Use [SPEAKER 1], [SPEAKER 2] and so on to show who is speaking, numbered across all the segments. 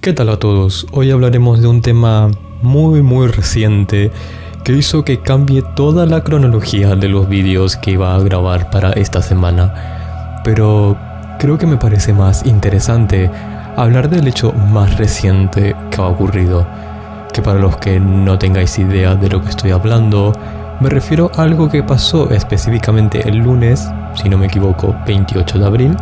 [SPEAKER 1] ¿Qué tal a todos? Hoy hablaremos de un tema muy reciente que hizo que cambie toda la cronología de los vídeos que iba a grabar para esta semana. Pero creo que me parece más interesante hablar del hecho más reciente que ha ocurrido. Que para los que no tengáis idea de lo que estoy hablando, me refiero a algo que pasó específicamente el lunes, si no me equivoco, 28 de abril,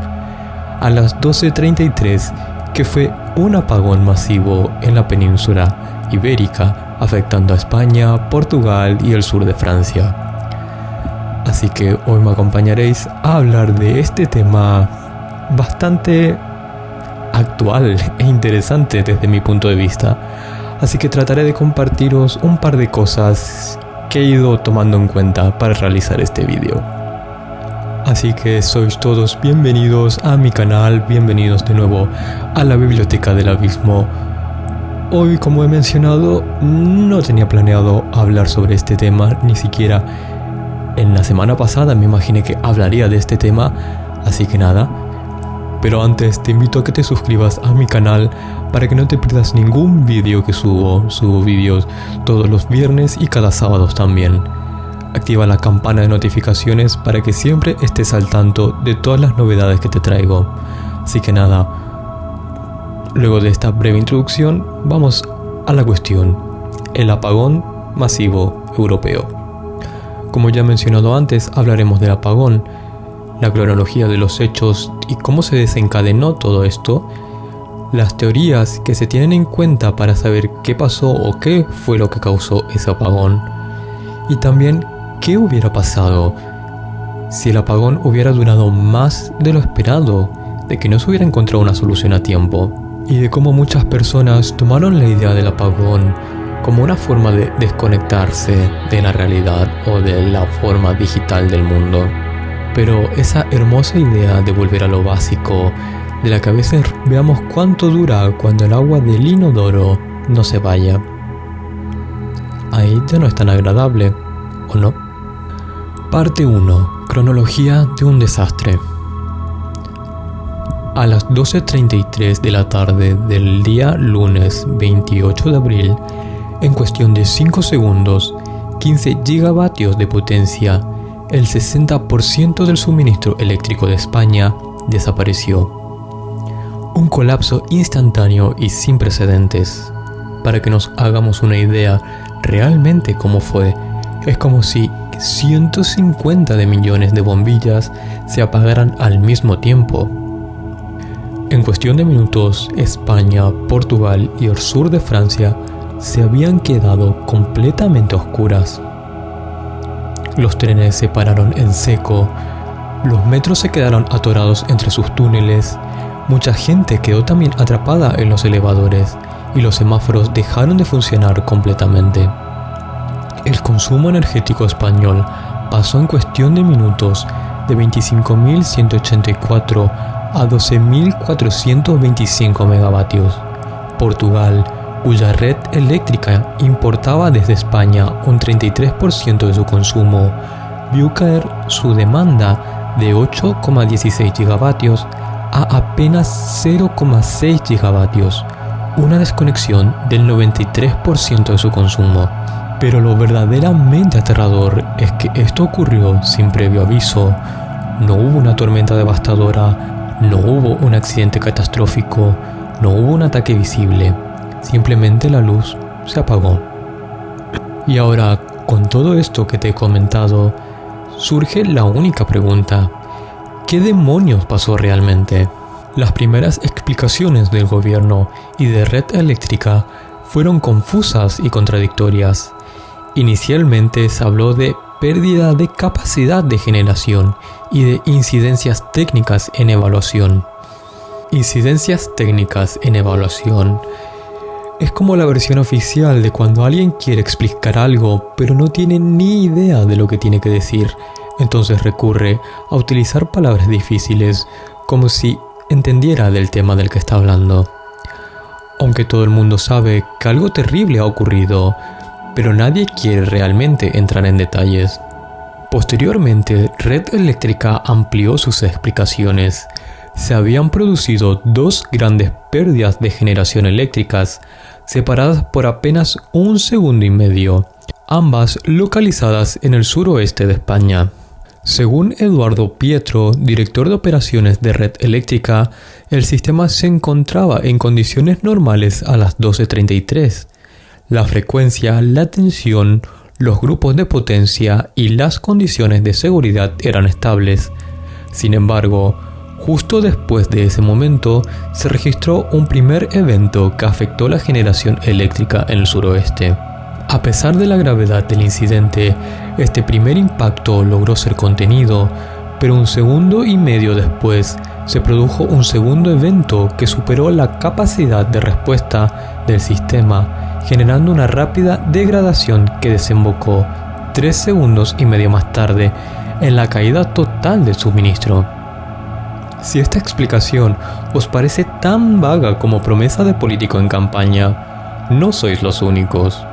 [SPEAKER 1] a las 12:33, que fue un apagón masivo en la península ibérica, afectando a España, Portugal y el sur de Francia. Así que hoy me acompañaréis a hablar de este tema bastante actual e interesante desde mi punto de vista. Así que trataré de compartiros un par de cosas que he ido tomando en cuenta para realizar este vídeo. Así que sois todos bienvenidos a mi canal, bienvenidos de nuevo a la Biblioteca del Abismo. Hoy, como he mencionado, no tenía planeado hablar sobre este tema, ni siquiera en la semana pasada me imaginé que hablaría de este tema, así que nada. Pero antes te invito a que te suscribas a mi canal para que no te pierdas ningún vídeo que subo. Subo vídeos todos los viernes y cada sábado también. Activa la campana de notificaciones para que siempre estés al tanto de todas las novedades que te traigo. Así que nada, luego de esta breve introducción, vamos a la cuestión: el apagón masivo europeo. Como ya he mencionado antes, hablaremos del apagón, la cronología de los hechos y cómo se desencadenó todo esto, las teorías que se tienen en cuenta para saber qué pasó o qué fue lo que causó ese apagón, y también qué hubiera pasado si el apagón hubiera durado más de lo esperado, de que no se hubiera encontrado una solución a tiempo, y de cómo muchas personas tomaron la idea del apagón como una forma de desconectarse de la realidad o de la forma digital del mundo. Pero esa hermosa idea de volver a lo básico, de la que a veces veamos cuánto dura cuando el agua del inodoro no se vaya, ahí ya no es tan agradable, ¿o no? Parte 1. Cronología de un desastre. A las 12:33 de la tarde del día lunes 28 de abril, en cuestión de 5 segundos, 15 gigavatios de potencia, el 60% del suministro eléctrico de España desapareció. Un colapso instantáneo y sin precedentes. Para que nos hagamos una idea realmente cómo fue, es como si 150 de millones de bombillas se apagaran al mismo tiempo. En cuestión de minutos, España, Portugal y el sur de Francia se habían quedado completamente oscuras. Los trenes se pararon en seco, los metros se quedaron atorados entre sus túneles, mucha gente quedó también atrapada en los elevadores y los semáforos dejaron de funcionar completamente. El consumo energético español pasó en cuestión de minutos de 25.184 a 12.425 megavatios. Portugal, cuya red eléctrica importaba desde España un 33% de su consumo, vio caer su demanda de 8,16 gigavatios a apenas 0,6 gigavatios, una desconexión del 93% de su consumo. Pero lo verdaderamente aterrador es que esto ocurrió sin previo aviso. No hubo una tormenta devastadora, no hubo un accidente catastrófico, no hubo un ataque visible. Simplemente la luz se apagó. Y ahora, con todo esto que te he comentado, surge la única pregunta: ¿qué demonios pasó realmente? Las primeras explicaciones del gobierno y de Red Eléctrica fueron confusas y contradictorias. Inicialmente se habló de pérdida de capacidad de generación y de incidencias técnicas en evaluación. Incidencias técnicas en evaluación es como la versión oficial de cuando alguien quiere explicar algo pero no tiene ni idea de lo que tiene que decir, entonces recurre a utilizar palabras difíciles como si entendiera del tema del que está hablando. Aunque todo el mundo sabe que algo terrible ha ocurrido, pero nadie quiere realmente entrar en detalles. Posteriormente, Red Eléctrica amplió sus explicaciones, se habían producido dos grandes pérdidas de generación eléctricas, separadas por apenas 1,5 segundos, ambas localizadas en el suroeste de España. Según Eduardo Pietro, director de operaciones de Red Eléctrica, el sistema se encontraba en condiciones normales a las 12:33. La frecuencia, la tensión, los grupos de potencia y las condiciones de seguridad eran estables. Sin embargo, justo después de ese momento, se registró un primer evento que afectó la generación eléctrica en el suroeste. A pesar de la gravedad del incidente, este primer impacto logró ser contenido, pero 1,5 segundos después se produjo un segundo evento que superó la capacidad de respuesta del sistema, generando una rápida degradación que desembocó 3,5 segundos más tarde en la caída total del suministro. Si esta explicación os parece tan vaga como promesa de político en campaña, no sois los únicos.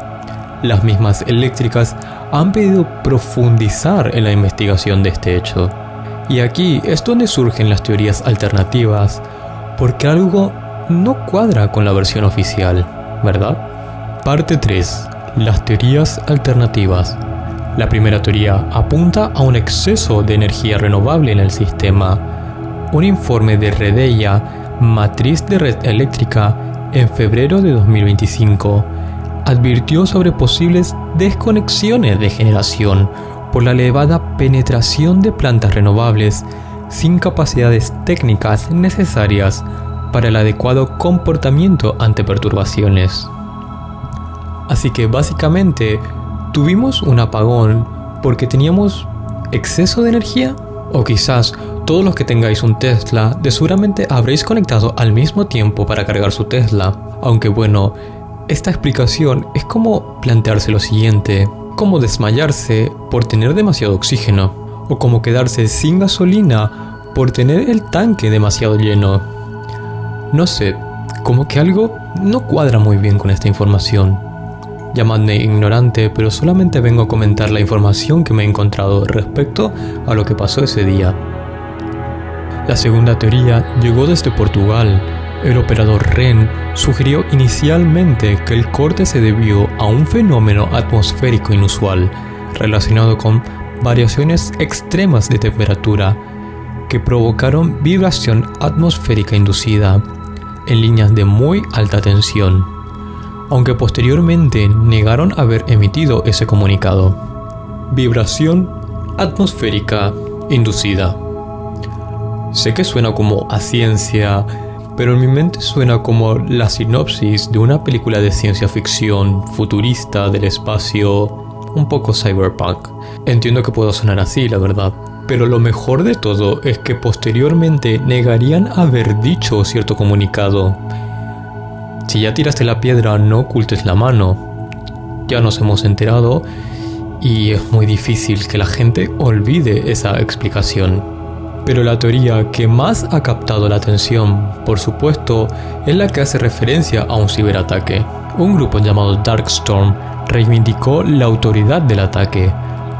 [SPEAKER 1] Las mismas eléctricas han pedido profundizar en la investigación de este hecho. Y aquí es donde surgen las teorías alternativas, porque algo no cuadra con la versión oficial, ¿verdad? Parte 3. Las teorías alternativas. La primera teoría apunta a un exceso de energía renovable en el sistema. Un informe de Redeia, matriz de Red Eléctrica, en febrero de 2025, advirtió sobre posibles desconexiones de generación por la elevada penetración de plantas renovables sin capacidades técnicas necesarias para el adecuado comportamiento ante perturbaciones. Así que básicamente tuvimos un apagón porque teníamos exceso de energía, o quizás todos los que tengáis un Tesla de seguramente habréis conectado al mismo tiempo para cargar su Tesla, aunque bueno, esta explicación es como plantearse lo siguiente, como desmayarse por tener demasiado oxígeno, o como quedarse sin gasolina por tener el tanque demasiado lleno. No sé, como que algo no cuadra muy bien con esta información. Llamadme ignorante, pero solamente vengo a comentar la información que me he encontrado respecto a lo que pasó ese día. La segunda teoría llegó desde Portugal. El operador REN sugirió inicialmente que el corte se debió a un fenómeno atmosférico inusual relacionado con variaciones extremas de temperatura que provocaron vibración atmosférica inducida en líneas de muy alta tensión, aunque posteriormente negaron haber emitido ese comunicado. Vibración atmosférica inducida. Sé que suena como a ciencia, pero en mi mente suena como la sinopsis de una película de ciencia ficción futurista del espacio, un poco cyberpunk. Entiendo que pueda sonar así, la verdad, pero lo mejor de todo es que posteriormente negarían haber dicho cierto comunicado. Si ya tiraste la piedra, no ocultes la mano. Ya nos hemos enterado y es muy difícil que la gente olvide esa explicación. Pero la teoría que más ha captado la atención, por supuesto, es la que hace referencia a un ciberataque. Un grupo llamado Darkstorm reivindicó la autoridad del ataque,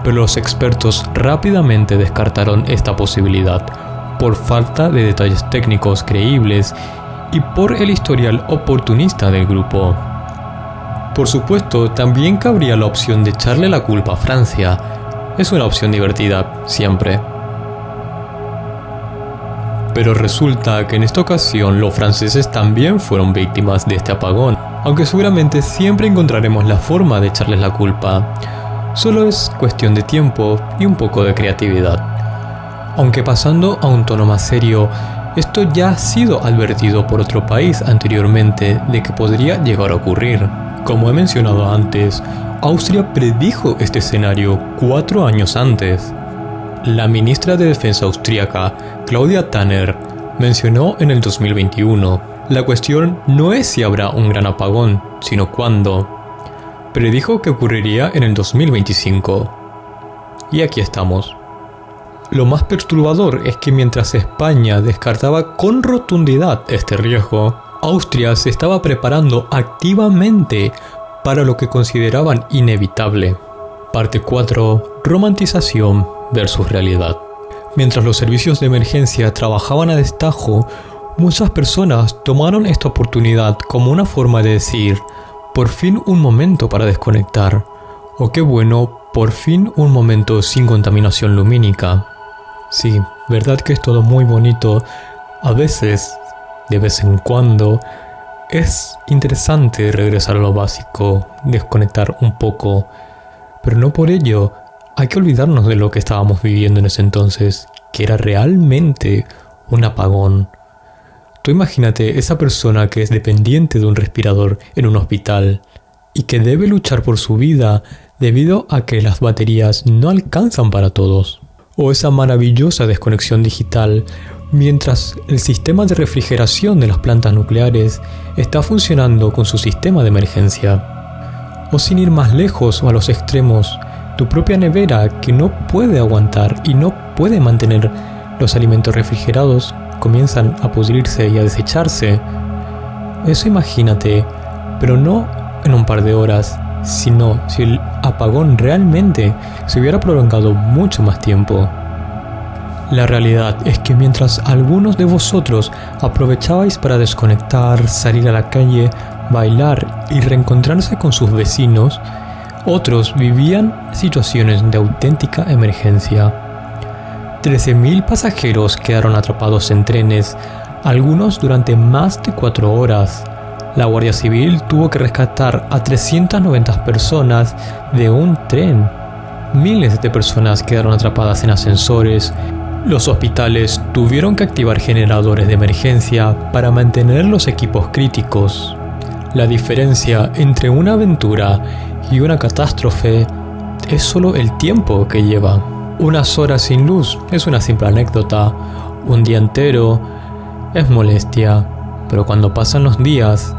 [SPEAKER 1] pero los expertos rápidamente descartaron esta posibilidad por falta de detalles técnicos creíbles y por el historial oportunista del grupo. Por supuesto, también cabría la opción de echarle la culpa a Francia. Es una opción divertida, siempre. Pero resulta que en esta ocasión los franceses también fueron víctimas de este apagón, aunque seguramente siempre encontraremos la forma de echarles la culpa. Solo es cuestión de tiempo y un poco de creatividad. Aunque pasando a un tono más serio, esto ya ha sido advertido por otro país anteriormente de que podría llegar a ocurrir. Como he mencionado antes, Austria predijo este escenario 4 años antes. La ministra de Defensa austríaca, Claudia Tanner, mencionó en el 2021, la cuestión no es si habrá un gran apagón, sino cuándo. Predijo que ocurriría en el 2025. Y aquí estamos. Lo más perturbador es que mientras España descartaba con rotundidad este riesgo, Austria se estaba preparando activamente para lo que consideraban inevitable. Parte 4. Romantización versus realidad. Mientras los servicios de emergencia trabajaban a destajo, muchas personas tomaron esta oportunidad como una forma de decir, por fin un momento para desconectar, o qué bueno, por fin un momento sin contaminación lumínica. Sí, verdad que es todo muy bonito. A veces, de vez en cuando, es interesante regresar a lo básico, desconectar un poco, pero no por ello hay que olvidarnos de lo que estábamos viviendo en ese entonces, que era realmente un apagón. Tú imagínate esa persona que es dependiente de un respirador en un hospital y que debe luchar por su vida debido a que las baterías no alcanzan para todos. O esa maravillosa desconexión digital mientras el sistema de refrigeración de las plantas nucleares está funcionando con su sistema de emergencia. O sin ir más lejos o a los extremos, tu propia nevera que no puede aguantar y no puede mantener los alimentos refrigerados comienzan a pudrirse y a desecharse. Eso imagínate, pero no en un par de horas, sino si el apagón realmente se hubiera prolongado mucho más tiempo. La realidad es que mientras algunos de vosotros aprovechabais para desconectar, salir a la calle, bailar y reencontrarse con sus vecinos, otros vivían situaciones de auténtica emergencia. 13.000 pasajeros quedaron atrapados en trenes, algunos durante más de 4 horas. La Guardia Civil tuvo que rescatar a 390 personas de un tren. Miles de personas quedaron atrapadas en ascensores. Los hospitales tuvieron que activar generadores de emergencia para mantener los equipos críticos. La diferencia entre una aventura y una catástrofe es solo el tiempo que lleva. Unas horas sin luz es una simple anécdota. Un día entero es molestia. Pero cuando pasan los días,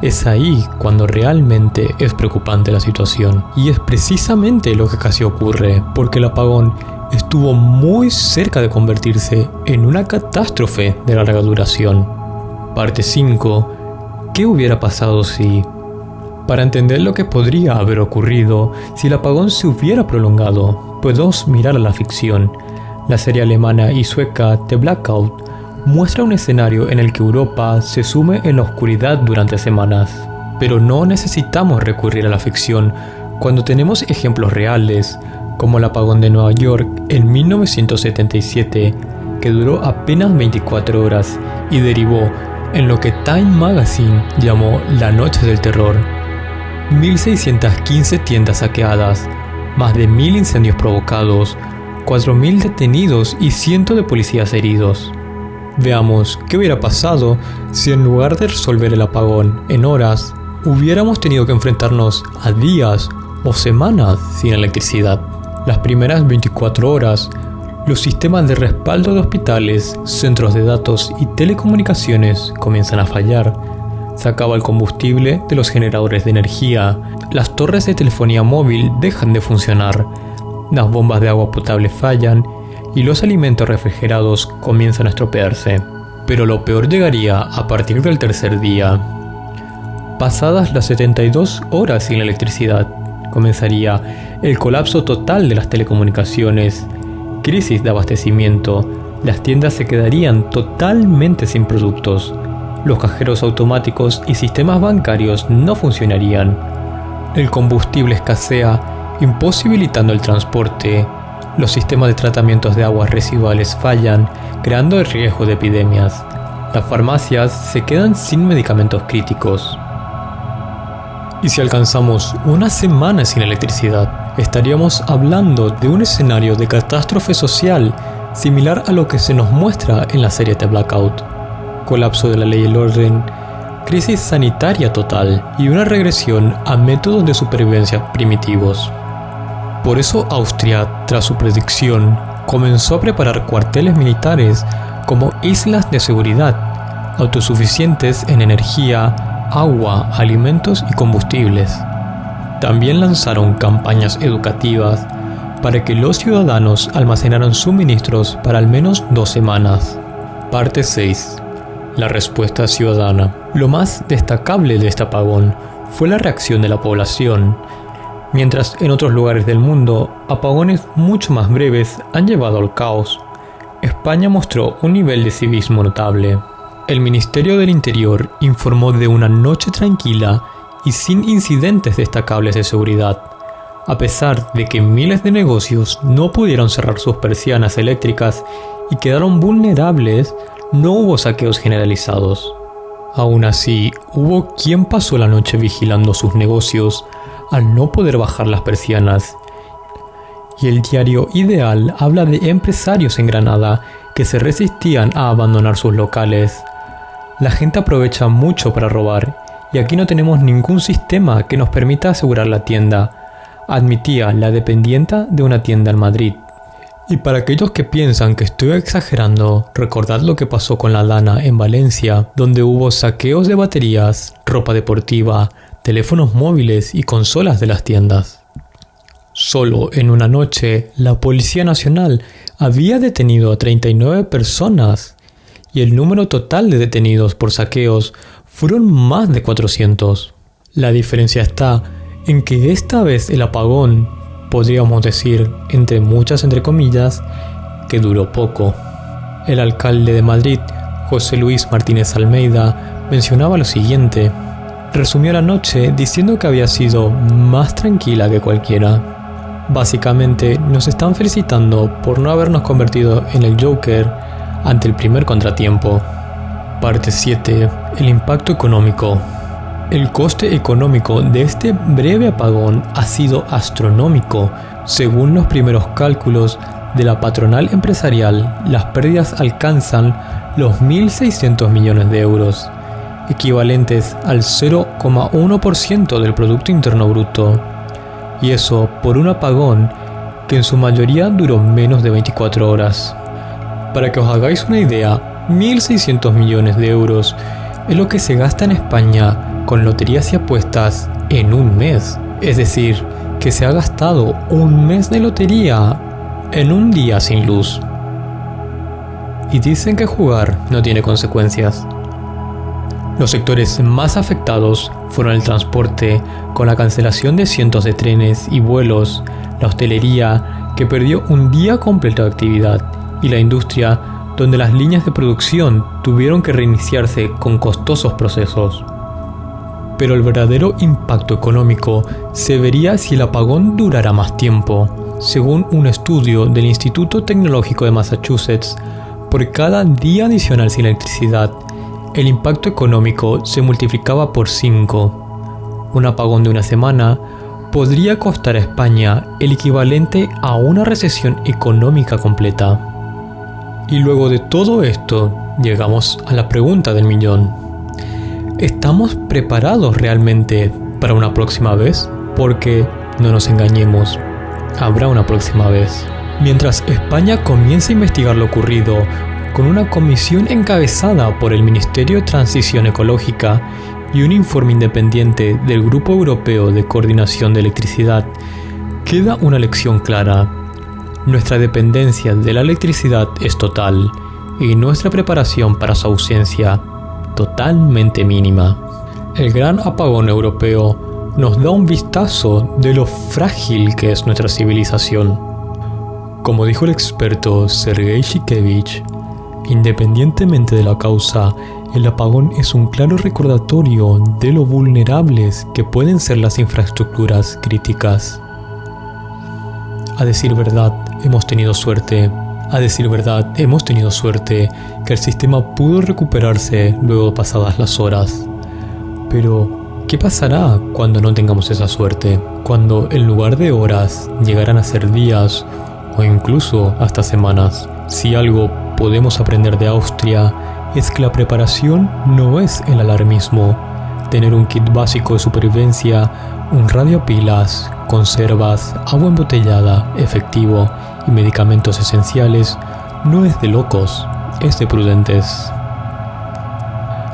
[SPEAKER 1] es ahí cuando realmente es preocupante la situación. Y es precisamente lo que casi ocurre, porque el apagón estuvo muy cerca de convertirse en una catástrofe de larga duración. Parte 5. ¿Qué hubiera pasado si? Para entender lo que podría haber ocurrido si el apagón se hubiera prolongado, podemos mirar a la ficción. La serie alemana y sueca The Blackout muestra un escenario en el que Europa se sume en la oscuridad durante semanas. Pero no necesitamos recurrir a la ficción cuando tenemos ejemplos reales, como el apagón de Nueva York en 1977, que duró apenas 24 horas y derivó en lo que Time Magazine llamó la Noche del Terror. 1.615 tiendas saqueadas, más de 1.000 incendios provocados, 4.000 detenidos y cientos de policías heridos. Veamos qué hubiera pasado si en lugar de resolver el apagón en horas, hubiéramos tenido que enfrentarnos a días o semanas sin electricidad. Las primeras 24 horas, los sistemas de respaldo de hospitales, centros de datos y telecomunicaciones comienzan a fallar. Se acaba el combustible de los generadores de energía, las torres de telefonía móvil dejan de funcionar, las bombas de agua potable fallan y los alimentos refrigerados comienzan a estropearse. Pero lo peor llegaría a partir del tercer día. Pasadas las 72 horas sin electricidad, comenzaría el colapso total de las telecomunicaciones, crisis de abastecimiento, las tiendas se quedarían totalmente sin productos, los cajeros automáticos y sistemas bancarios no funcionarían, el combustible escasea, imposibilitando el transporte, los sistemas de tratamientos de aguas residuales fallan, creando el riesgo de epidemias, las farmacias se quedan sin medicamentos críticos. Y si alcanzamos una semana sin electricidad, estaríamos hablando de un escenario de catástrofe social similar a lo que se nos muestra en la serie The Blackout. Colapso de la ley y el orden, crisis sanitaria total y una regresión a métodos de supervivencia primitivos. Por eso Austria, tras su predicción, comenzó a preparar cuarteles militares como islas de seguridad, autosuficientes en energía, agua, alimentos y combustibles. También lanzaron campañas educativas para que los ciudadanos almacenaran suministros para al menos 2 semanas. Parte 6. La respuesta ciudadana. Lo más destacable de este apagón fue la reacción de la población. Mientras en otros lugares del mundo, apagones mucho más breves han llevado al caos, España mostró un nivel de civismo notable. El Ministerio del Interior informó de una noche tranquila y sin incidentes destacables de seguridad. A pesar de que miles de negocios no pudieron cerrar sus persianas eléctricas y quedaron vulnerables, no hubo saqueos generalizados. Aún así, hubo quien pasó la noche vigilando sus negocios al no poder bajar las persianas. Y el diario Ideal habla de empresarios en Granada que se resistían a abandonar sus locales. La gente aprovecha mucho para robar y aquí no tenemos ningún sistema que nos permita asegurar la tienda, admitía la dependienta de una tienda en Madrid. Y para aquellos que piensan que estoy exagerando, recordad lo que pasó con la Dana en Valencia, donde hubo saqueos de baterías, ropa deportiva, teléfonos móviles y consolas de las tiendas. Solo en una noche, la Policía Nacional había detenido a 39 personas y el número total de detenidos por saqueos fueron más de 400. La diferencia está en que esta vez el apagón, podríamos decir, entre comillas, que duró poco. El alcalde de Madrid, José Luis Martínez Almeida, mencionaba lo siguiente. Resumió la noche diciendo que había sido más tranquila que cualquiera. Básicamente nos están felicitando por no habernos convertido en el Joker ante el primer contratiempo. Parte 7. El impacto económico. El coste económico de este breve apagón ha sido astronómico. Según los primeros cálculos de la patronal empresarial, las pérdidas alcanzan los 1.600 millones de euros, equivalentes al 0,1% del Producto Interno Bruto. Y eso por un apagón que en su mayoría duró menos de 24 horas. Para que os hagáis una idea, 1.600 millones de euros es lo que se gasta en España con loterías y apuestas en un mes. Es decir, que se ha gastado un mes de lotería en un día sin luz. Y dicen que jugar no tiene consecuencias. Los sectores más afectados fueron el transporte, con la cancelación de cientos de trenes y vuelos, la hostelería, que perdió un día completo de actividad, y la industria, donde las líneas de producción tuvieron que reiniciarse con costosos procesos. Pero el verdadero impacto económico se vería si el apagón durara más tiempo. Según un estudio del Instituto Tecnológico de Massachusetts, por cada día adicional sin electricidad, el impacto económico se multiplicaba por 5. Un apagón de una semana podría costar a España el equivalente a una recesión económica completa. Y luego de todo esto, llegamos a la pregunta del millón. ¿Estamos preparados realmente para una próxima vez? Porque, no nos engañemos, habrá una próxima vez. Mientras España comienza a investigar lo ocurrido, con una comisión encabezada por el Ministerio de Transición Ecológica y un informe independiente del Grupo Europeo de Coordinación de Electricidad, queda una lección clara. Nuestra dependencia de la electricidad es total y nuestra preparación para su ausencia totalmente mínima. El gran apagón europeo nos da un vistazo de lo frágil que es nuestra civilización. Como dijo el experto Sergei Shikevich, independientemente de la causa, el apagón es un claro recordatorio de lo vulnerables que pueden ser las infraestructuras críticas. A decir verdad, hemos tenido suerte. A decir verdad, hemos tenido suerte que el sistema pudo recuperarse luego pasadas las horas. Pero, ¿qué pasará cuando no tengamos esa suerte? Cuando en lugar de horas llegarán a ser días o incluso hasta semanas. Si algo podemos aprender de Austria es que la preparación no es el alarmismo. Tener un kit básico de supervivencia, un radio a pilas, conservas, agua embotellada, efectivo y medicamentos esenciales no es de locos, es de prudentes.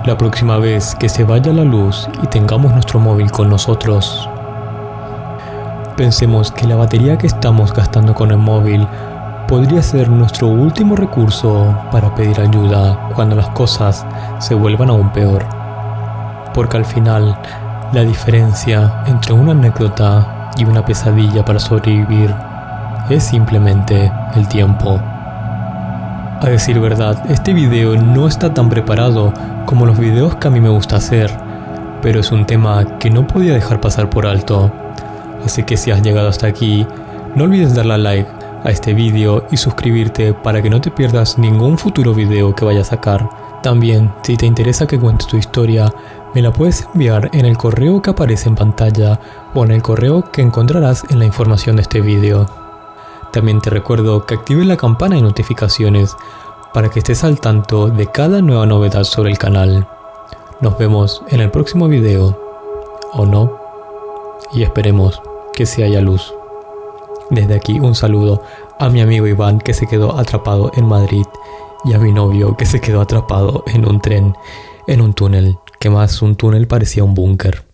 [SPEAKER 1] La próxima vez que se vaya la luz y tengamos nuestro móvil con nosotros, pensemos que la batería que estamos gastando con el móvil podría ser nuestro último recurso para pedir ayuda cuando las cosas se vuelvan aún peor. Porque al final, la diferencia entre una anécdota y una pesadilla para sobrevivir es simplemente el tiempo. A decir verdad, este video no está tan preparado como los videos que a mí me gusta hacer, pero es un tema que no podía dejar pasar por alto. Así que si has llegado hasta aquí, no olvides darle a like a este video y suscribirte para que no te pierdas ningún futuro video que vaya a sacar. También, si te interesa que cuente tu historia, me la puedes enviar en el correo que aparece en pantalla o en el correo que encontrarás en la información de este video. También te recuerdo que actives la campana de notificaciones para que estés al tanto de cada nueva novedad sobre el canal. Nos vemos en el próximo video, o no, y esperemos que sí haya luz. Desde aquí un saludo a mi amigo Iván, que se quedó atrapado en Madrid, y a mi novio, que se quedó atrapado en un tren, en un túnel, que más un túnel parecía un búnker.